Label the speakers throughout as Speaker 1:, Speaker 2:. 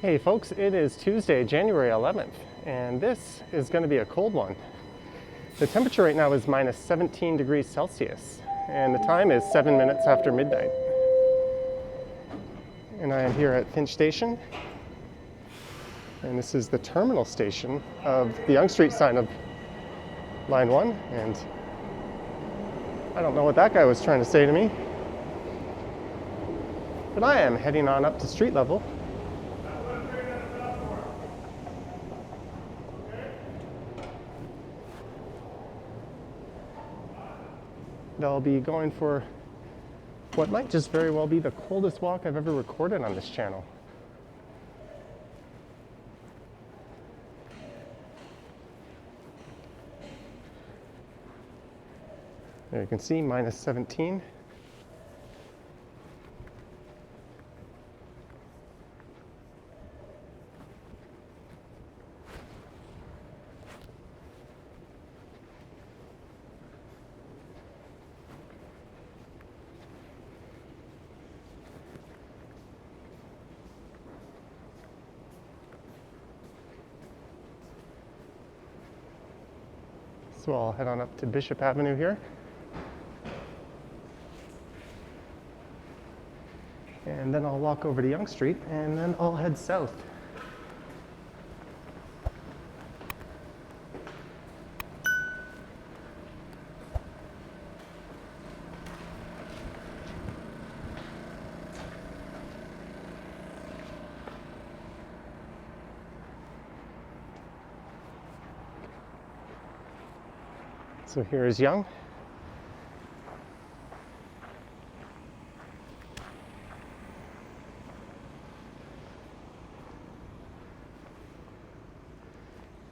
Speaker 1: Hey folks, it is Tuesday, January 11th, and this is going to be a cold one. The temperature right now is minus 17 degrees Celsius, and the time is 7 minutes after midnight. And I am here at Finch Station, and this is the terminal station of the Yonge Street sign of Line 1, and I don't know what that guy was trying to say to me, but I am heading on up to street level. I'll be going for what might just very well be the coldest walk I've ever recorded on this channel. There you can see minus 17. So I'll head on up to Bishop Avenue here. And then I'll walk over to Yonge Street, and then I'll head south. So here is Yonge.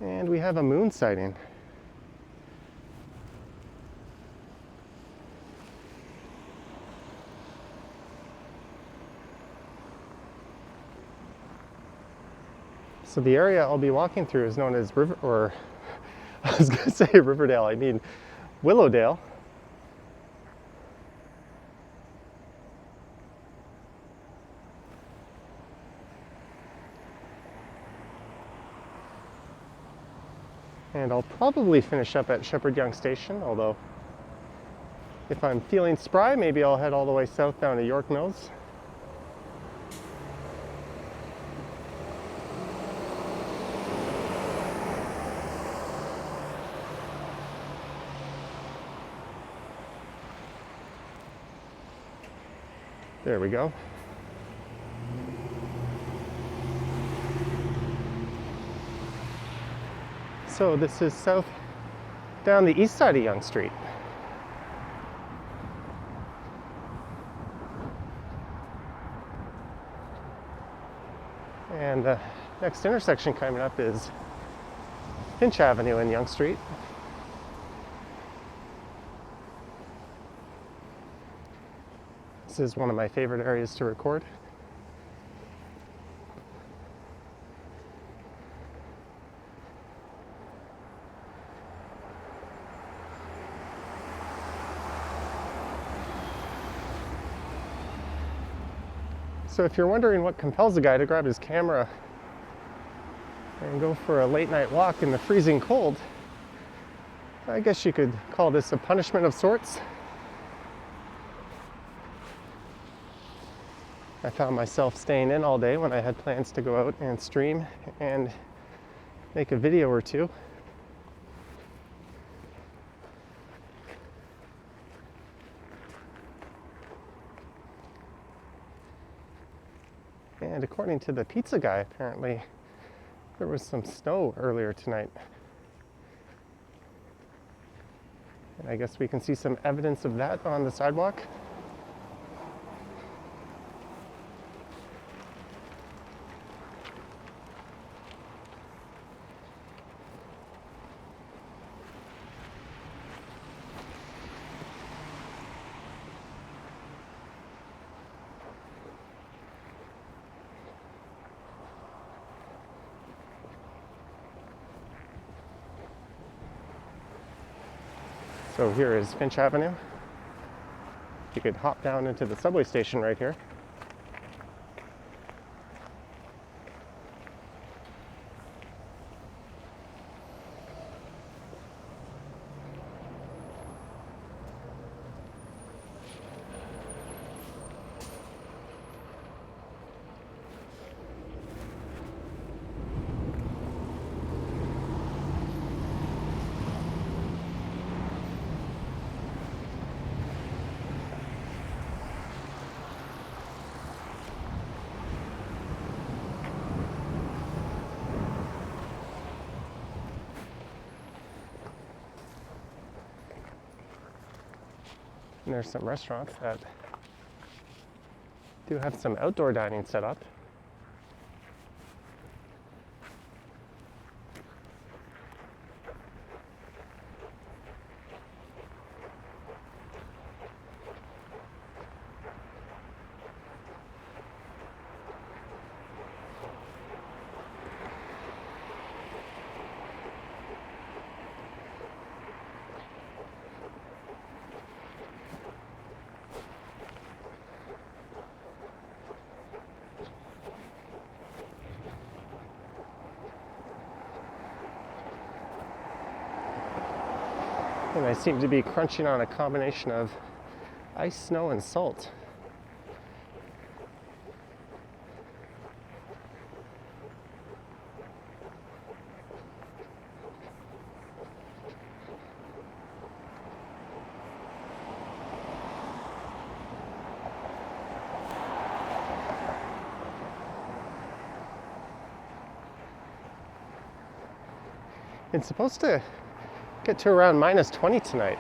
Speaker 1: And we have a moon sighting. So the area I'll be walking through is known as I was going to say Riverdale, I mean Willowdale. And I'll probably finish up at Sheppard-Yonge Station, although if I'm feeling spry, maybe I'll head all the way south down to York Mills. There we go. So this is south down the east side of Yonge Street. And the next intersection coming up is Finch Avenue and Yonge Street. This is one of my favorite areas to record. So if you're wondering what compels a guy to grab his camera and go for a late night walk in the freezing cold, I guess you could call this a punishment of sorts. I found myself staying in all day when I had plans to go out and stream and make a video or two. And according to the pizza guy, apparently there was some snow earlier tonight. And I guess we can see some evidence of that on the sidewalk. So here is Finch Avenue. You could hop down into the subway station right here. And there's some restaurants that do have some outdoor dining set up. And I seem to be crunching on a combination of ice, snow, and salt. It's supposed to get to around -20 tonight.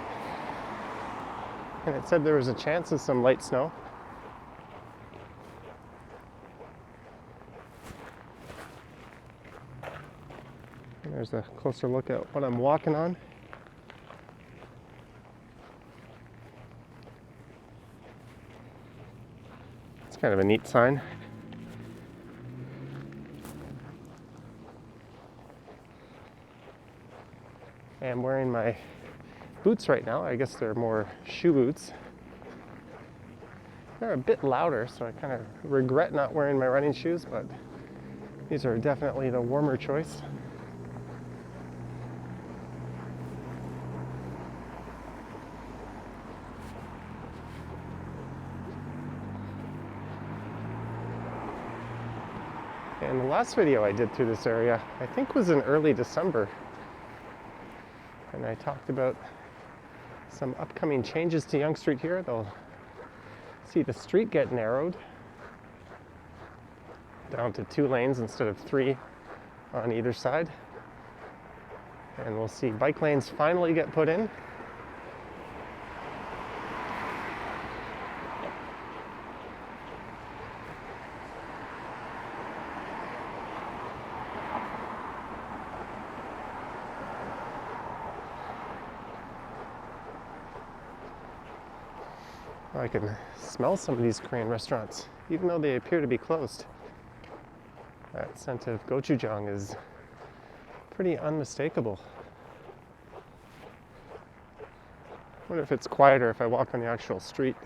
Speaker 1: And it said there was a chance of some light snow. And there's a closer look at what I'm walking on. It's kind of a neat sign. I'm wearing my boots right now. I guess they're more shoe boots. They're a bit louder, so I kind of regret not wearing my running shoes, but these are definitely the warmer choice. And the last video I did through this area, I think was in early December. And I talked about some upcoming changes to Yonge Street here. They'll see the street get narrowed down to 2 lanes instead of 3 on either side. And we'll see bike lanes finally get put in. I can smell some of these Korean restaurants, even though they appear to be closed. That scent of gochujang is pretty unmistakable. I wonder if it's quieter if I walk on the actual street.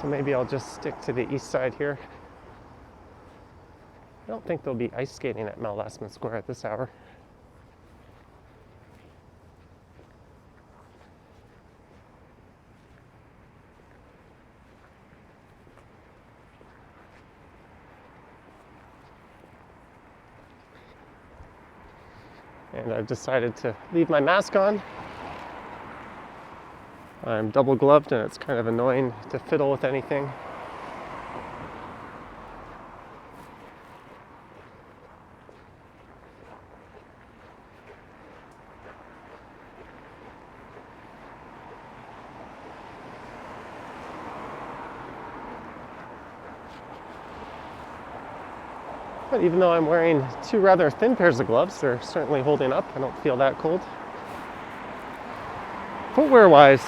Speaker 1: So maybe I'll just stick to the east side here. I don't think there'll be ice skating at Mallasman Square at this hour. And I've decided to leave my mask on. I'm double gloved and it's kind of annoying to fiddle with anything. But even though I'm wearing 2 rather thin pairs of gloves, they're certainly holding up. I don't feel that cold. Footwear wise,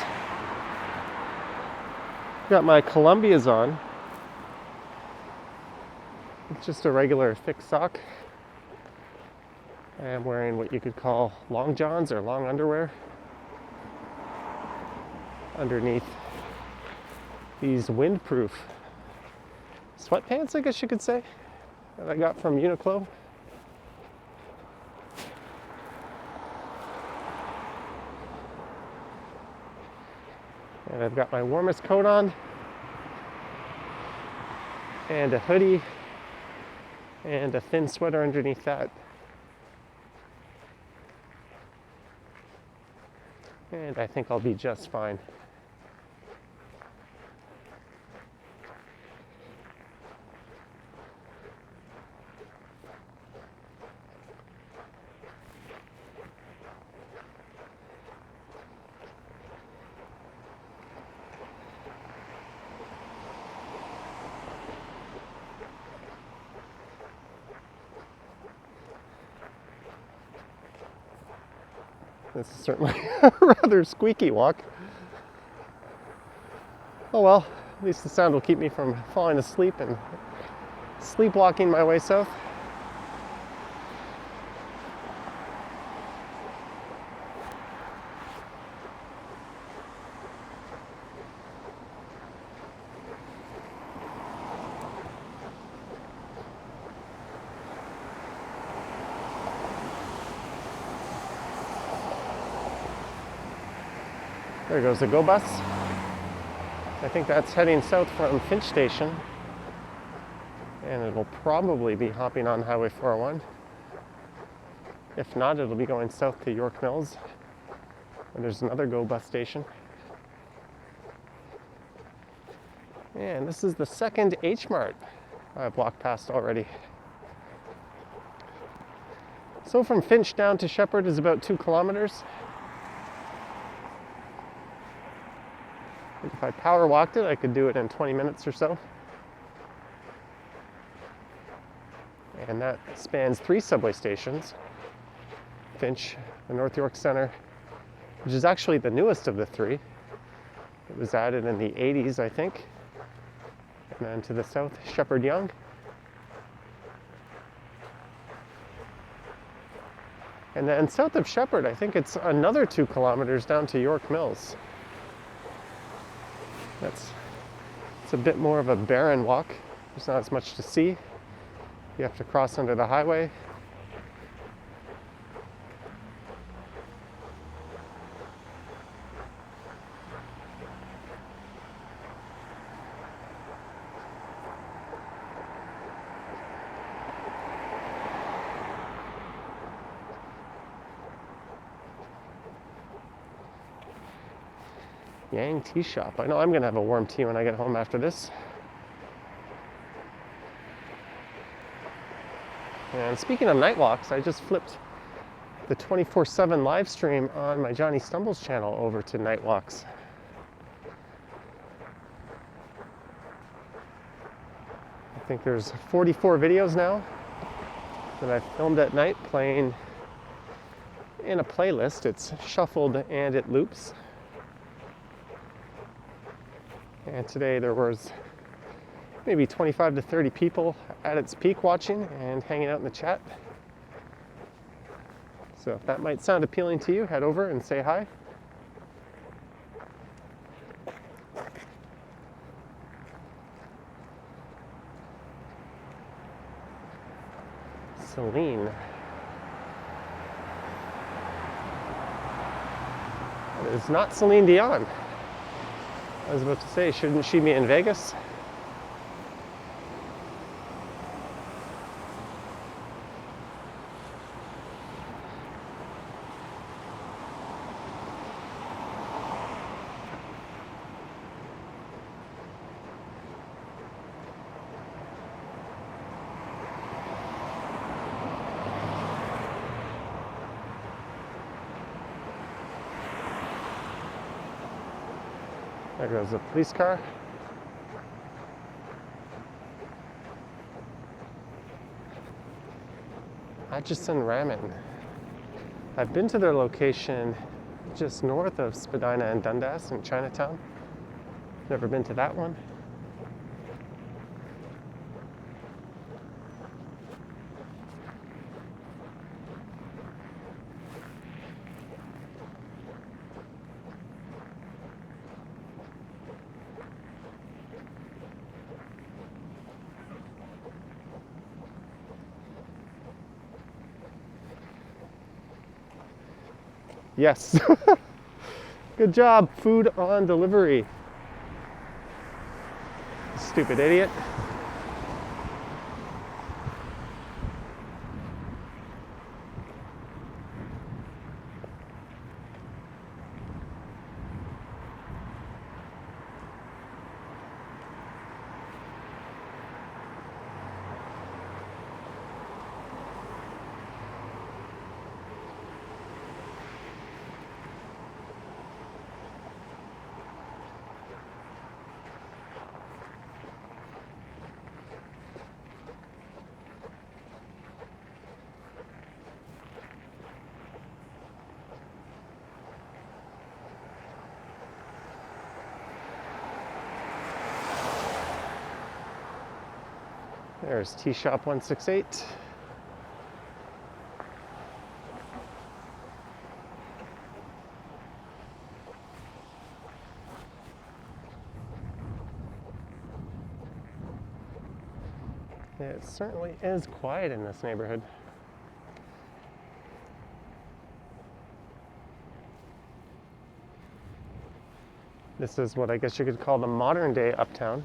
Speaker 1: got my Columbias on. It's just a regular thick sock. I am wearing what you could call long johns or long underwear underneath these windproof sweatpants, I guess you could say, that I got from Uniqlo. And I've got my warmest coat on and a hoodie and a thin sweater underneath that. And I think I'll be just fine. This is certainly a rather squeaky walk. Oh well, at least the sound will keep me from falling asleep and sleepwalking my way south. There goes the GO bus. I think that's heading south from Finch Station. And it'll probably be hopping on Highway 401. If not, it'll be going south to York Mills, where there's another GO bus station. And this is the second H Mart I've walked past already. So from Finch down to Sheppard is about 2 kilometers. If I power walked it, I could do it in 20 minutes or so. And that spans 3 subway stations. Finch, the North York Centre, which is actually the newest of the 3. It was added in the 80s, I think. And then to the south, Sheppard-Yonge. And then south of Sheppard, I think it's another 2 kilometers down to York Mills. It's a bit more of a barren walk. There's not as much to see. You have to cross under the highway. Yang Tea Shop. I know I'm gonna have a warm tea when I get home after this. And speaking of night walks, I just flipped the 24/7 live stream on my Johnny Stumbles channel over to night walks. I think there's 44 videos now that I've filmed at night playing in a playlist. It's shuffled and it loops. And today there was maybe 25 to 30 people at its peak watching and hanging out in the chat. So if that might sound appealing to you, head over and say hi. Celine. It is not Celine Dion. I was about to say, shouldn't she be in Vegas? There goes a police car. Atchison Ramen. I've been to their location just north of Spadina and Dundas in Chinatown. Never been to that one. Yes. Good job, food on delivery. Stupid idiot. There's Tea Shop 168. It certainly is quiet in this neighborhood. This is what I guess you could call the modern day uptown.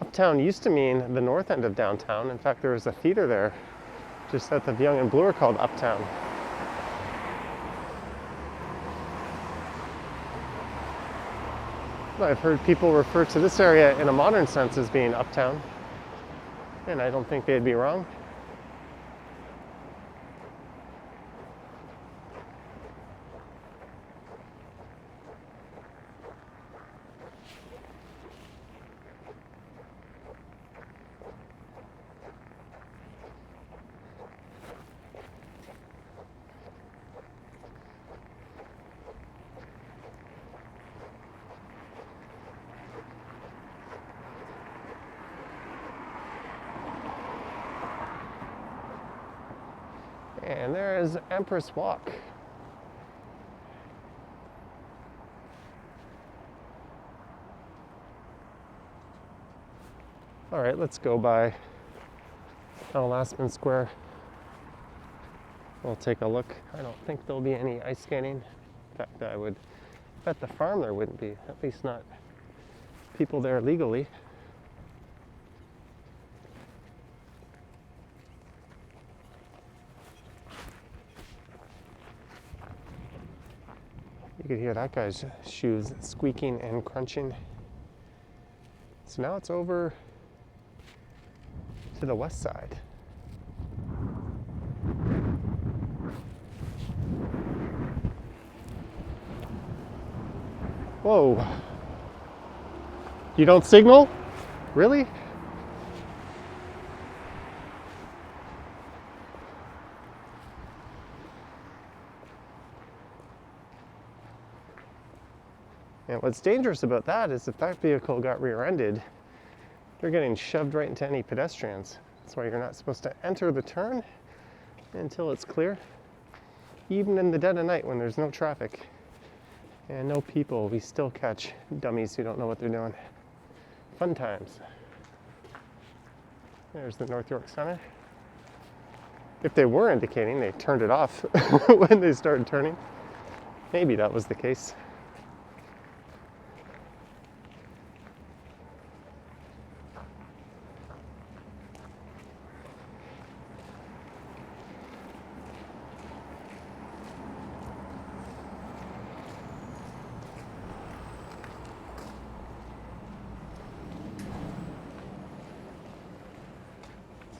Speaker 1: Uptown used to mean the north end of downtown. In fact, there was a theater there just south of Yonge and Bloor called Uptown. I've heard people refer to this area in a modern sense as being uptown, and I don't think they'd be wrong. And there's Empress Walk. All right, let's go by Alaskan Square. We'll take a look. I don't think there'll be any ice skating. In fact, I would bet the farm there wouldn't be, at least not people there legally. You could hear that guy's shoes squeaking and crunching. So now it's over to the west side. Whoa. You don't signal? Really? And what's dangerous about that is if that vehicle got rear-ended, you're getting shoved right into any pedestrians. That's why you're not supposed to enter the turn until it's clear, even in the dead of night when there's no traffic and no people. We still catch dummies who don't know what they're doing. Fun times. There's the North York Center. If they were indicating, they turned it off when they started turning. Maybe that was the case.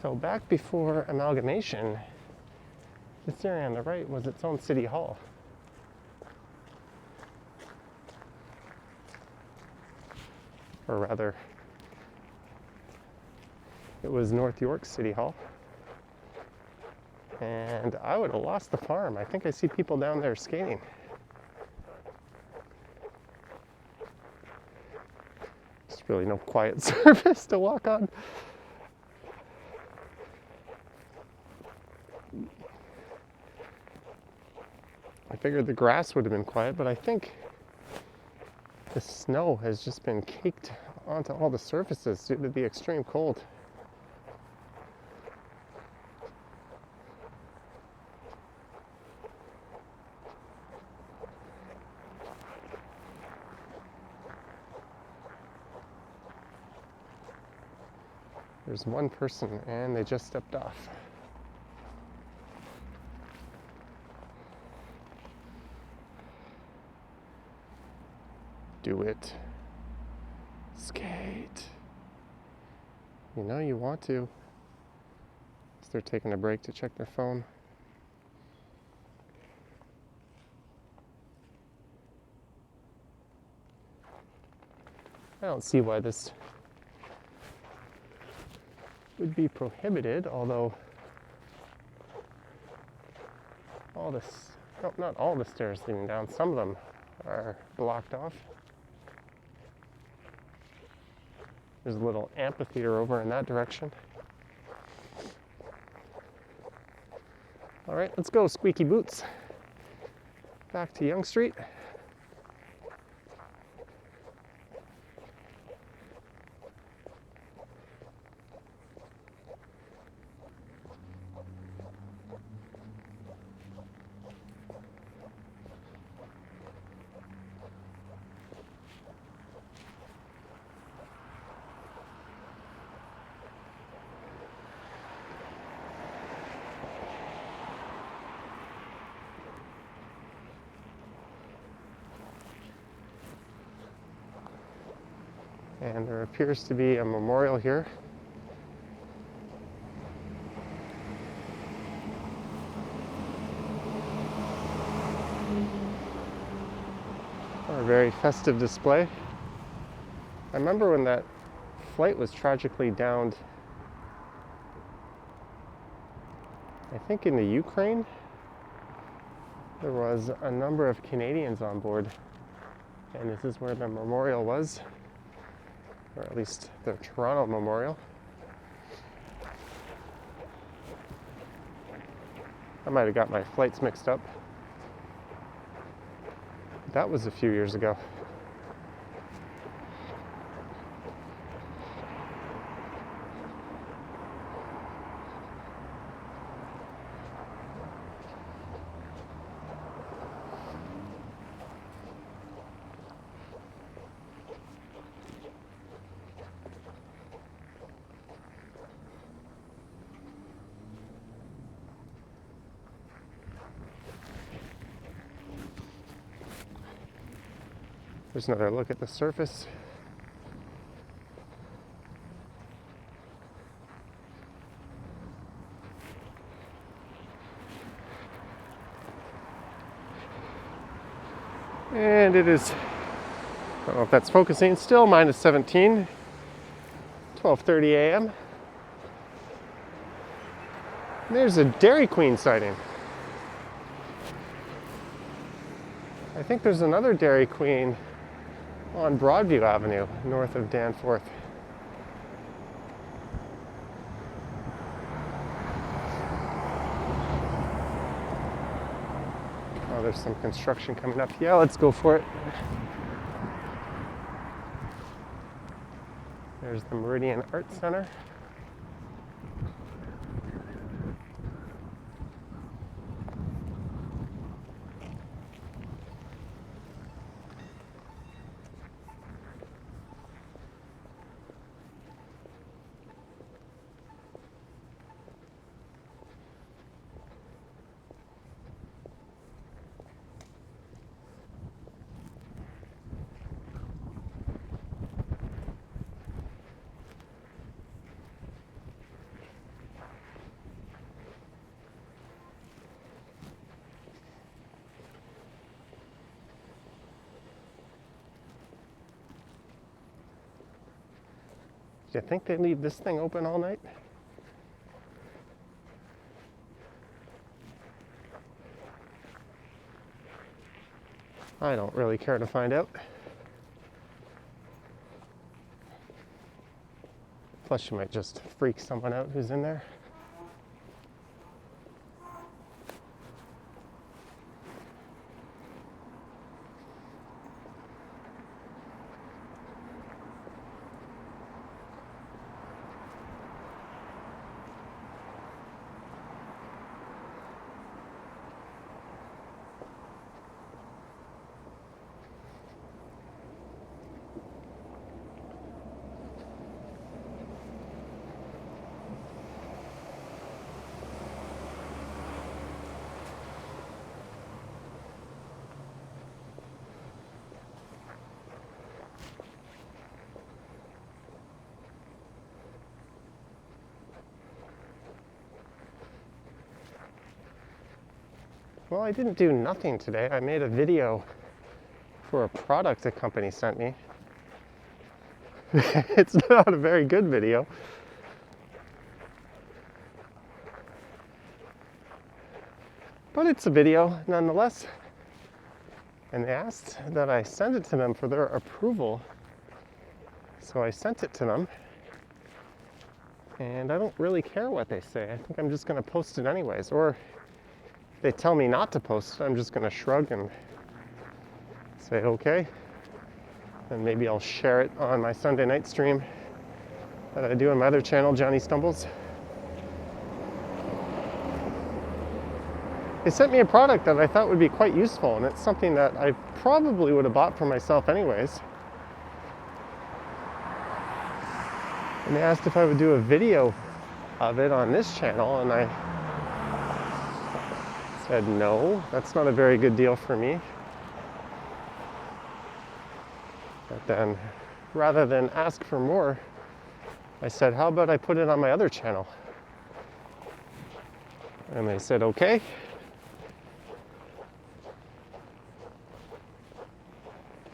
Speaker 1: So back before amalgamation, this area on the right was its own city hall. Or rather, it was North York City Hall. And I would have lost the farm. I think I see people down there skating. There's really no quiet surface to walk on. I figured the grass would have been quiet, but I think the snow has just been caked onto all the surfaces due to the extreme cold. There's one person and they just stepped off. Do it. Skate. You know you want to. They're taking a break to check their phone. I don't see why this would be prohibited, although not all the stairs leading down, some of them are blocked off. There's a little amphitheater over in that direction. All right, let's go, squeaky boots. Back to Yonge Street. And there appears to be a memorial here. A very festive display. I remember when that flight was tragically downed, I think in the Ukraine. There was a number of Canadians on board, and this is where the memorial was. Or at least the Toronto Memorial. I might have got my flights mixed up. That was a few years ago. There's another look at the surface. And it is, I don't know if that's focusing, still minus 17, 12:30 a.m. There's a Dairy Queen sighting. I think there's another Dairy Queen on Broadview Avenue, north of Danforth. Oh, there's some construction coming up. Yeah, let's go for it. There's the Meridian Art Center. Do you think they leave this thing open all night? I don't really care to find out. Plus, you might just freak someone out who's in there. Well, I didn't do nothing today. I made a video for a product a company sent me. It's not a very good video. But it's a video nonetheless. And they asked that I send it to them for their approval. So I sent it to them. And I don't really care what they say. I think I'm just going to post it anyways. Or if they tell me not to post it, I'm just going to shrug and say okay. And maybe I'll share it on my Sunday night stream that I do on my other channel, Johnny Stumbles. They sent me a product that I thought would be quite useful, and it's something that I probably would have bought for myself anyways. And they asked if I would do a video of it on this channel, and I said no, that's not a very good deal for me. But then, rather than ask for more, I said, how about I put it on my other channel? And they said, okay.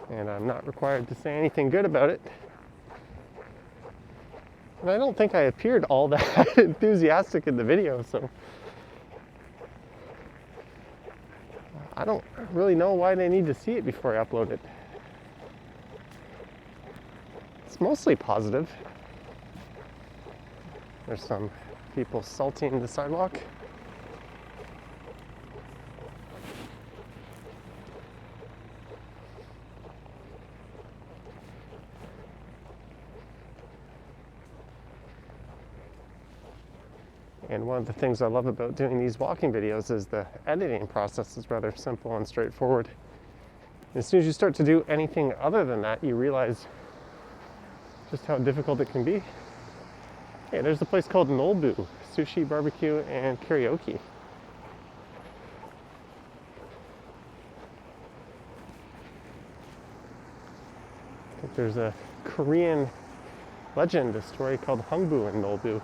Speaker 1: And I'm not required to say anything good about it. And I don't think I appeared all that enthusiastic in the video, so I don't really know why they need to see it before I upload it. It's mostly positive. There's some people salting the sidewalk. And one of the things I love about doing these walking videos is the editing process is rather simple and straightforward. As soon as you start to do anything other than that, you realize just how difficult it can be. Hey, there's a place called Nolbu, sushi, barbecue, and karaoke. I think there's a Korean legend, a story called Hungbu in Nolbu.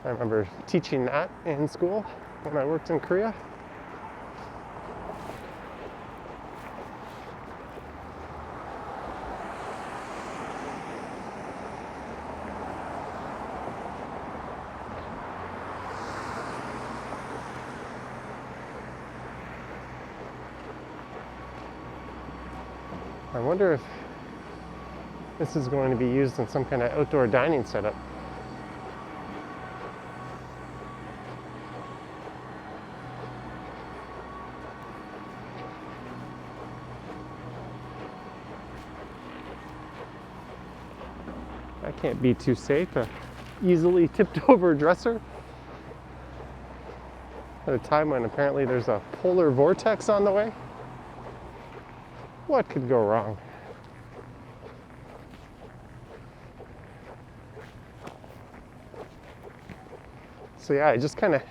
Speaker 1: I remember teaching that in school when I worked in Korea. I wonder if this is going to be used in some kind of outdoor dining setup. That can't be too safe. A easily tipped over dresser at a time when apparently there's a polar vortex on the way. What could go wrong? So yeah, I just kind of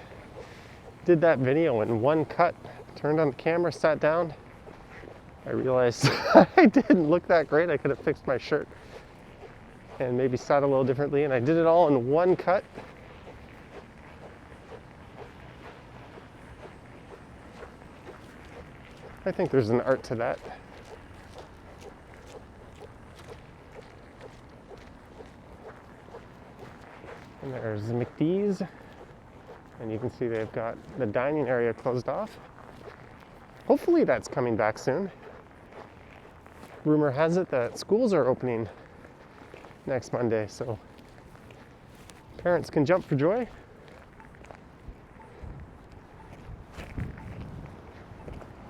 Speaker 1: did that video in one cut. Turned on the camera, sat down. I realized I didn't look that great. I could have fixed my shirt and maybe sat a little differently, and I did it all in one cut. I think there's an art to that. And there's McDee's, and you can see they've got the dining area closed off. Hopefully that's coming back soon. Rumor has it that schools are opening next Monday, so parents can jump for joy.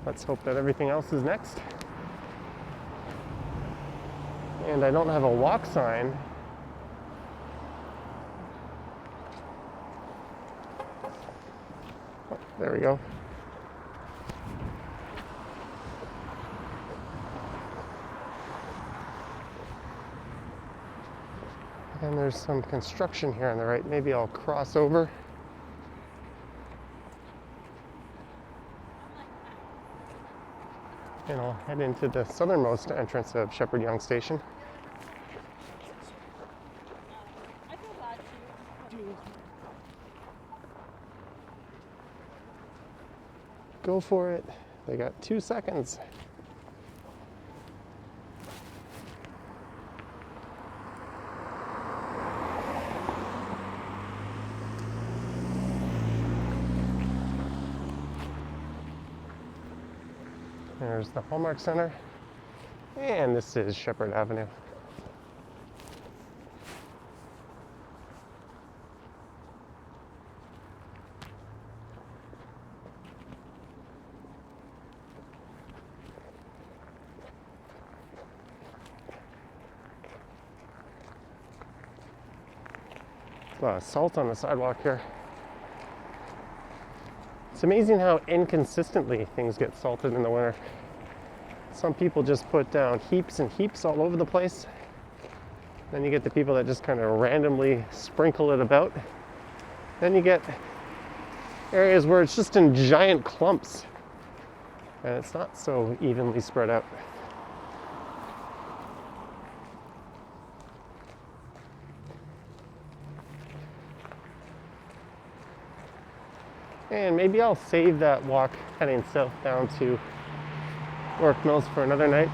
Speaker 1: Let's hope that everything else is next. And I don't have a walk sign. Oh, there we go. And there's some construction here on the right. Maybe I'll cross over. And I'll head into the southernmost entrance of Sheppard-Yonge Station. Go for it. They got 2 seconds. There's the Hallmark Center, and this is Sheppard Avenue. Salt on the sidewalk here. It's amazing how inconsistently things get salted in the winter. Some people just put down heaps and heaps all over the place. Then you get the people that just kind of randomly sprinkle it about. Then you get areas where it's just in giant clumps and it's not so evenly spread out. And maybe I'll save that walk heading south down to York Mills for another night.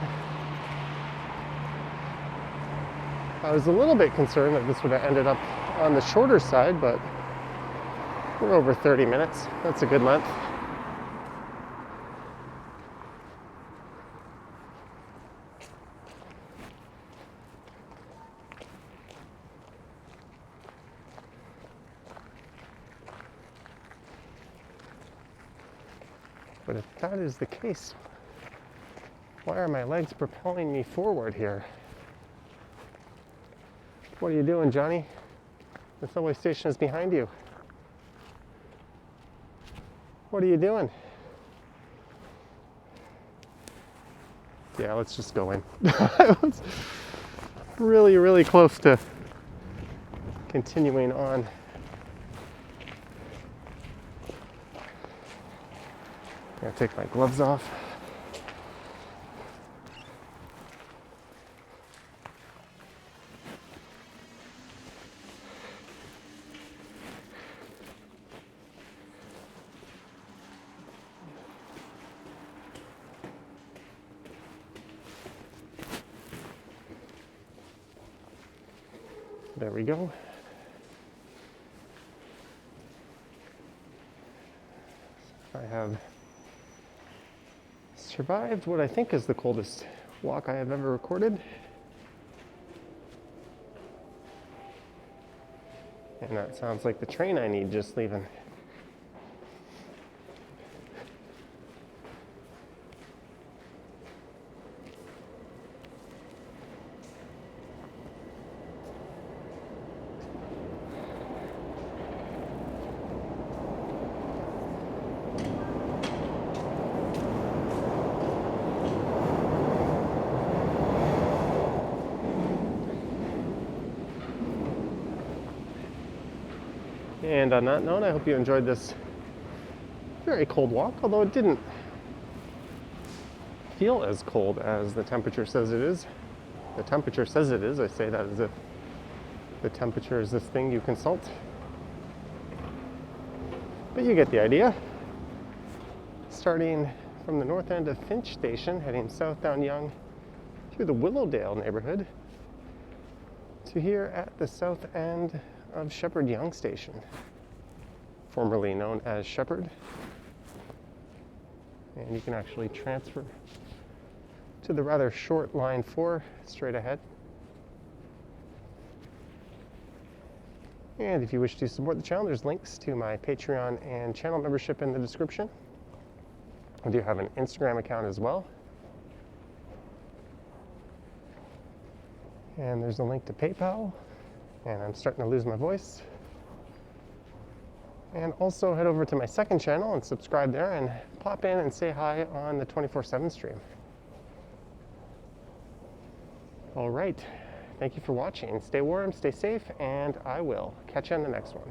Speaker 1: I was a little bit concerned that this would have ended up on the shorter side, but we're over 30 minutes. That's a good length. But if that is the case, why are my legs propelling me forward here? What are you doing, Johnny? The subway station is behind you. What are you doing? Yeah, let's just go in. I was really, really close to continuing on. I'm gonna take my gloves off. There we go. I have survived what I think is the coldest walk I have ever recorded. And that sounds like the train I need just leaving. And on that note, I hope you enjoyed this very cold walk, although it didn't feel as cold as the temperature says it is. The temperature says it is. I say that as if the temperature is this thing you consult. But you get the idea. Starting from the north end of Finch Station, heading south down Yonge through the Willowdale neighborhood to here at the south end of Sheppard-Yonge Station, formerly known as Sheppard. And you can actually transfer to the rather short line 4 straight ahead. And if you wish to support the channel, there's links to my Patreon and channel membership in the description. I do have an Instagram account as well. And there's a link to PayPal. And I'm starting to lose my voice. And also head over to my second channel and subscribe there and pop in and say hi on the 24/7 stream. All right. Thank you for watching. Stay warm, stay safe, and I will catch you on the next one.